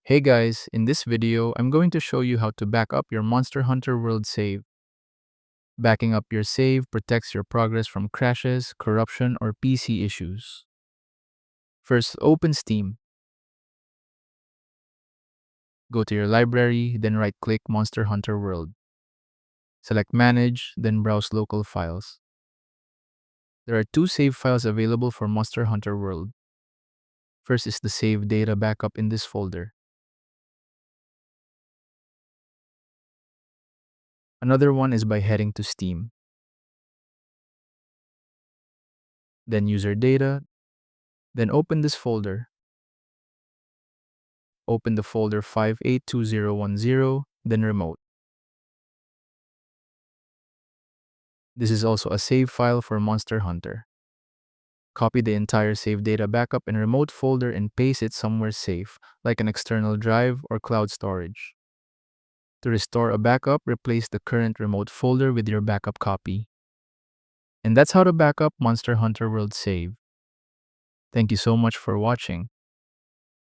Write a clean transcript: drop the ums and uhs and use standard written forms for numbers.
Hey guys, in this video, I'm going to show you how to back up your Monster Hunter World save. Backing up your save protects your progress from crashes, corruption, or PC issues. First, open Steam. Go to your library, then right-click Monster Hunter World. Select Manage, then browse local files. There are two save files available for Monster Hunter World. First is the save data backup in this folder. Another one is by heading to Steam. Then user data, then open this folder. Open the folder 582010, then remote. This is also a save file for Monster Hunter. Copy the entire save data backup in remote folder and paste it somewhere safe, like an external drive or cloud storage. To restore a backup, replace the current remote folder with your backup copy. And that's how to backup Monster Hunter World save. Thank you so much for watching.